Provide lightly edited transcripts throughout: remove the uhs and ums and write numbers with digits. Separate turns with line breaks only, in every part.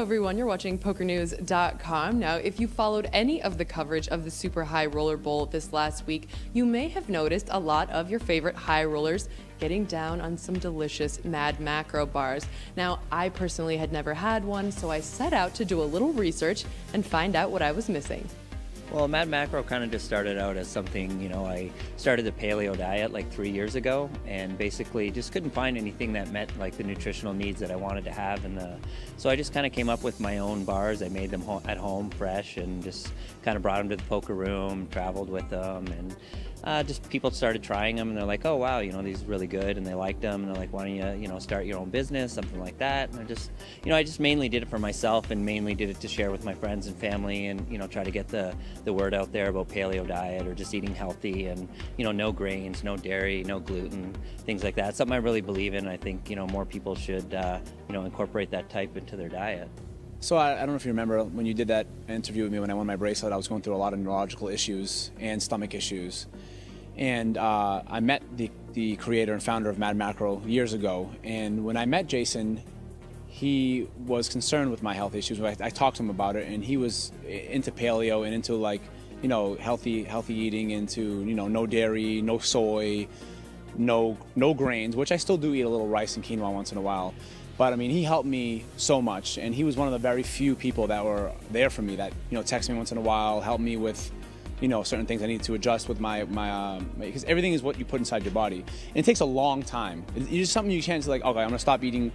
Hello everyone, you're watching PokerNews.com. Now, if you followed any of the coverage of the Super High Roller Bowl this last week, you may have noticed a lot of your favorite high rollers getting down on some delicious Mad Macro bars. Now, I personally had never had one, so I set out to do a little research and find out what I was missing.
Well, Mad Macro kind of just started out as something, I started the paleo diet like 3 years ago, and basically just couldn't find anything that met like the nutritional needs that I wanted to have. So I just kind of came up with my own bars. I made them at home fresh and just kind of brought them to the poker room, traveled with them, and just people started trying them and they're like, oh wow, these are really good, and they liked them, and they're like, why don't you, start your own business, something like that. And I just mainly did it for myself and mainly did it to share with my friends and family and, try to get the word out there about paleo diet or just eating healthy and, no grains, no dairy, no gluten, things like that. Something I really believe in. I think, more people should, incorporate that type into their diet.
So I don't know if you remember when you did that interview with me when I won my bracelet, I was going through a lot of neurological issues and stomach issues. And I met the creator and founder of Mad Macro years ago. And when I met Jason, he was concerned with my health issues. I talked to him about it, and he was into paleo and into healthy eating, into no dairy, no soy, no grains, which I still do eat a little rice and quinoa once in a while. But I mean, he helped me so much, and he was one of the very few people that were there for me, that text me once in a while, help me with certain things I need to adjust with my because everything is what you put inside your body, and it takes a long time. It's just something you can't okay, I'm gonna stop eating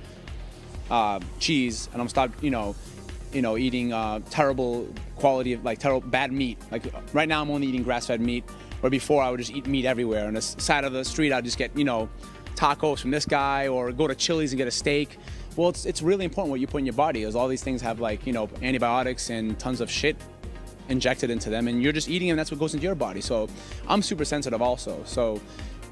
cheese, and I'm gonna stop eating terrible quality of terrible bad meat. Like right now I'm only eating grass-fed meat, where before I would just eat meat everywhere. On the side of the street I'd just get tacos from this guy, or go to Chili's and get a steak. Well, it's really important what you put in your body, as all these things have antibiotics and tons of shit injected into them, and you're just eating them. That's what goes into your body. So I'm super sensitive also. So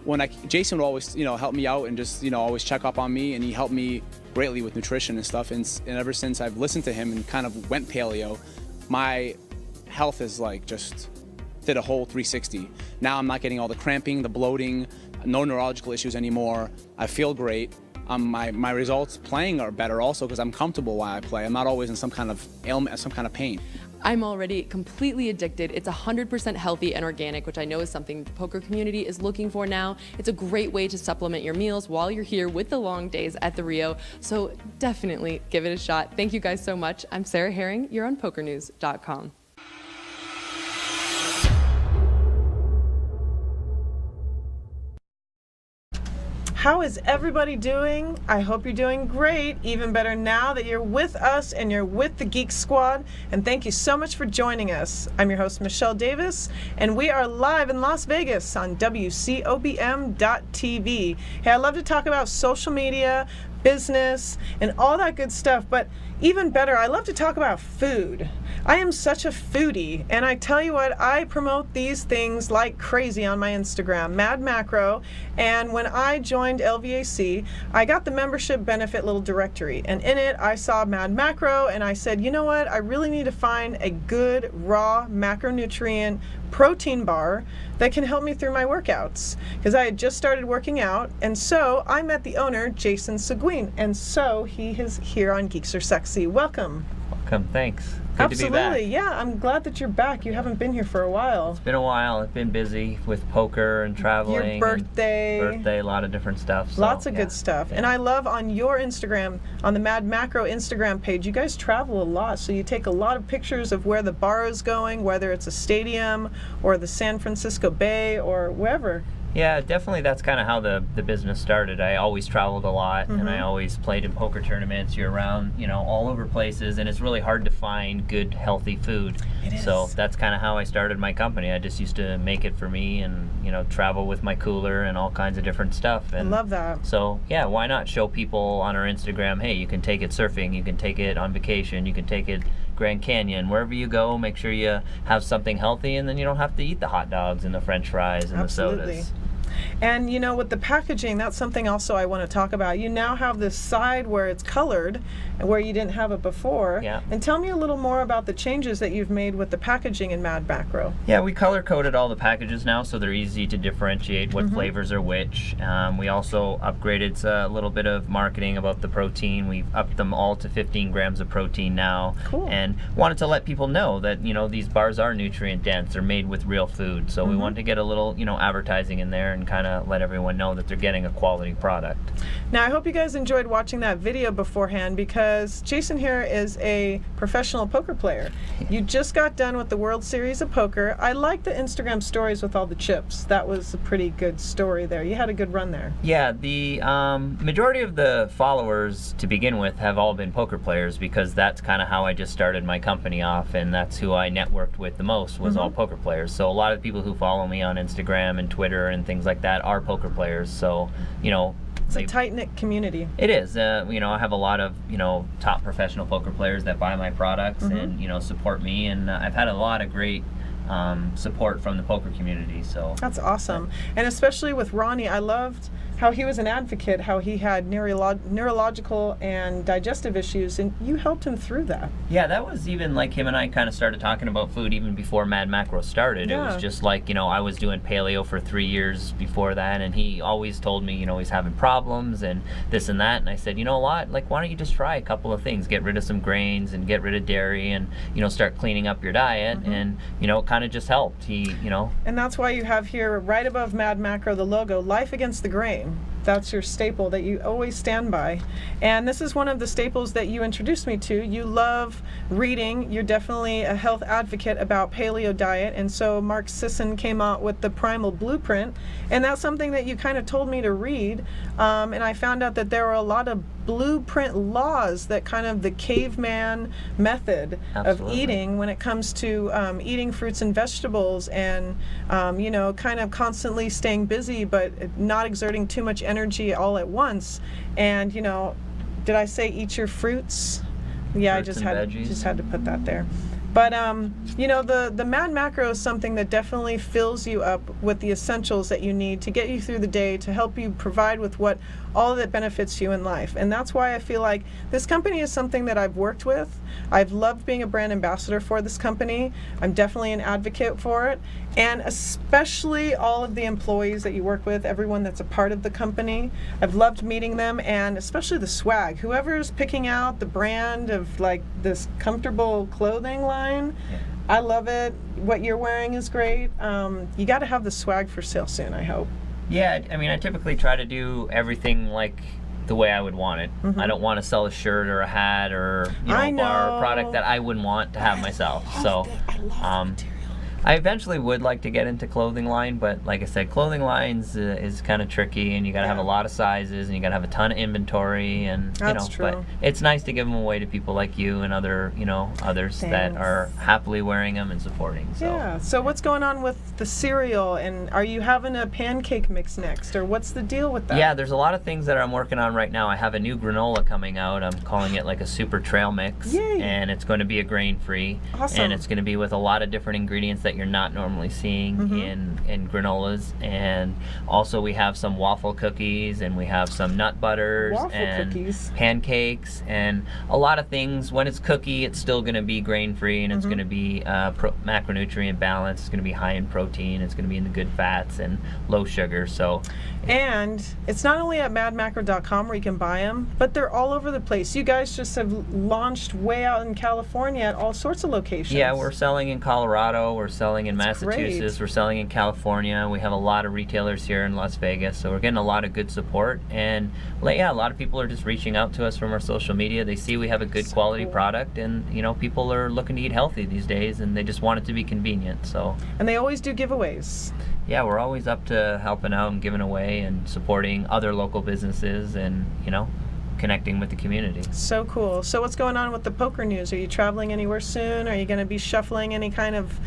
when Jason would always help me out and just always check up on me, and he helped me greatly with nutrition and stuff. And ever since I've listened to him and kind of went paleo, my health is just did a whole 360. Now I'm not getting all the cramping, the bloating, no neurological issues anymore. I feel great. My results playing are better also, because I'm comfortable while I play. I'm not always in some kind of ailment, some kind of pain.
I'm already completely addicted. It's 100% healthy and organic, which I know is something the poker community is looking for now. It's a great way to supplement your meals while you're here with the long days at the Rio. So definitely give it a shot. Thank you guys so much. I'm Sarah Herring. You're on PokerNews.com.
How is everybody doing? I hope you're doing great. Even better now that you're with us and you're with the Geeks Squad. And thank you so much for joining us. I'm your host, Michelle Davis, and we are live in Las Vegas on WCOBM.tv. Hey, I love to talk about social media, business, and all that good stuff, but even better, I love to talk about food. I am such a foodie, and I tell you what, I promote these things like crazy on my Instagram, Mad Macro, and when I joined LVAC, I got the membership benefit little directory, and in it I saw Mad Macro, and I said, you know what, I really need to find a good raw macronutrient protein bar that can help me through my workouts, because I had just started working out. And so I met the owner, Jason Seguin, and so he is here on Geeks Are Sexy. Welcome.
Welcome, thanks. Good
Absolutely.
to be back.
Yeah, I'm glad that you're back. You haven't been here for a while.
It's been a while. I've been busy with poker and traveling.
Your birthday.
A lot of different stuff. So,
Lots of good stuff.
Yeah.
And I love on your Instagram, on the Mad Macro Instagram page, you guys travel a lot. So you take a lot of pictures of where the bar is going, whether it's a stadium or the San Francisco Bay or wherever.
Yeah, definitely that's kind of how the business started. I always traveled a lot, and I always played in poker tournaments year-round, all over places, and it's really hard to find good, healthy food.
It is.
So that's kind of how I started my company. I just used to make it for me and, travel with my cooler and all kinds of different stuff. And
I love that.
So, yeah, why not show people on our Instagram, hey, you can take it surfing, you can take it on vacation, you can take it Grand Canyon, wherever you go, make sure you have something healthy, and then you don't have to eat the hot dogs and the French fries and
Absolutely.
the sodas.
And you know, with the packaging, that's something also I want to talk about. You now have this side where it's colored, where you didn't have it before.
Yeah.
And tell me a little more about the changes that you've made with the packaging in Mad Macro.
Yeah, we color coded all the packages now, so they're easy to differentiate what flavors are which. We also upgraded a little bit of marketing about the protein. We've upped them all to 15 grams of protein now.
Cool.
And wanted to let people know that, you know, these bars are nutrient dense. They're made with real food. So we wanted to get a little, you know, advertising in there and kind of let everyone know that they're getting a quality product.
Now, I hope you guys enjoyed watching that video beforehand, because Jason here is a professional poker player. You just got done with the World Series of Poker. I like the Instagram stories with all the chips. That was a pretty good story there. You had a good run there.
Yeah, the majority of the followers to begin with have all been poker players, because that's kind of how I just started my company off, and that's who I networked with the most was all poker players. So a lot of the people who follow me on Instagram and Twitter and things like that are poker players. So, you know,
It's a tight-knit community.
it is. You know, I have a lot of, you know, top professional poker players that buy my products and, you know, support me, and I've had a lot of great support from the poker community. So
That's awesome. And especially with Ronnie, I loved how he was an advocate, how he had neurological and digestive issues, and you helped him through that.
yeah, that was even like him and I kind of started talking about food even before Mad Macro started. It
Yeah.
was just like, you know, I was doing paleo for 3 years before that, and he always told me, you know, he's having problems and this and that, and I said, you know what, like, why don't you just try a couple of things, get rid of some grains and get rid of dairy and, you know, start cleaning up your diet, and, you know, it kind of just helped. He, you know,
And that's why you have here, right above Mad Macro, the logo, Life Against the Grain. That's your staple that you always stand by. And this is one of the staples that you introduced me to. You love reading. You're definitely a health advocate about paleo diet. And so Mark Sisson came out with the Primal Blueprint. And that's something that you kind of told me to read. And I found out that there were a lot of blueprint laws that kind of the caveman method of
Absolutely.
eating when it comes to eating fruits and vegetables and, you know, kind of constantly staying busy but not exerting too much energy all at once. And, you know, did I say eat your fruits? Yeah,
Fruits and
I
veggies.
just had to put that there. But, you know, the Mad Macro is something that definitely fills you up with the essentials that you need to get you through the day, to help you provide with what all that benefits you in life. And that's why I feel like this company is something that I've worked with. I've loved being a brand ambassador for this company. I'm definitely an advocate for it. And especially all of the employees that you work with, everyone that's a part of the company. I've loved meeting them, and especially the swag. Whoever's picking out the brand of like this comfortable clothing line, I love it. What you're wearing is great. You got to have the swag for sale soon, I hope.
yeah, I mean, I typically try to do everything like the way I would want it. I don't want to sell a shirt or a hat or, you know,
I
a bar
know.
or product that I wouldn't want to have myself. So I eventually would like to get into clothing line, but like I said, clothing lines is kind of tricky, and you got to have a lot of sizes, and you got to have a ton of inventory, and you
That's
know.
true.
But it's nice to give them away to people like you and other, you know, others that
Thanks.
are happily wearing them and supporting. So.
Yeah. So what's going on with the cereal, and are you having a pancake mix next, or what's the deal with that?
Yeah, there's a lot of things that I'm working on right now. I have a new granola coming out. I'm calling it like a super trail mix.
Yay.
And it's going to be a grain-free.
Awesome.
And it's going to be with a lot of different ingredients that you're not normally seeing in granolas. And also we have some waffle cookies, and we have some nut butters
Waffle
and
cookies.
pancakes, and a lot of things. When it's cookie, it's still going to be grain-free, and it's going to be macronutrient balance. It's going to be high in protein. It's going to be in the good fats and low sugar. So
And it's not only at madmacro.com where you can buy them, but they're all over the place. You guys just have launched way out in California at all sorts of locations.
yeah, we're selling in Colorado, we're selling in
That's
Massachusetts,
great.
we're selling in California. We have a lot of retailers here in Las Vegas, so we're getting a lot of good support. And yeah, a lot of people are just reaching out to us from our social media. They see we have a good quality
cool.
product, and you know, people are looking to eat healthy these days, and they just want it to be convenient. So
And they always do giveaways.
yeah, we're always up to helping out and giving away and supporting other local businesses, and you know, connecting with the community.
So cool. So what's going on with the poker news? Are you traveling anywhere soon? Are you going to be shuffling any kind of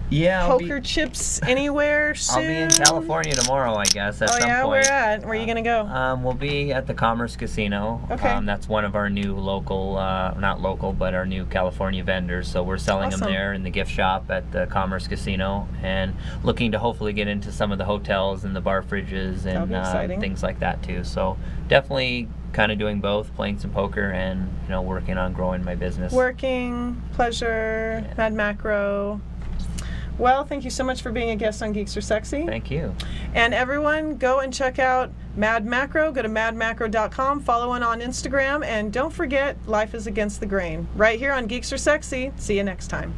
Yeah,
poker chips anywhere soon?
I'll be in California tomorrow, I guess, at some point.
Where at? Where are you going to go?
We'll be at the Commerce Casino.
Okay.
That's one of our new local, not local, but our new California vendors. So we're selling them
Awesome.
there in the gift shop at the Commerce Casino, and looking to hopefully get into some of the hotels and the bar fridges
That'll be exciting.
and things like that too. So definitely kind of doing both, playing some poker and working on growing my business.
Working, pleasure,
Yeah.
Mad Macro. Well, thank you so much for being a guest on Geeks Are Sexy.
Thank you.
And everyone, go and check out Mad Macro. Go to madmacro.com, follow it on Instagram, and don't forget, life is against the grain. Right here on Geeks Are Sexy. See you next time.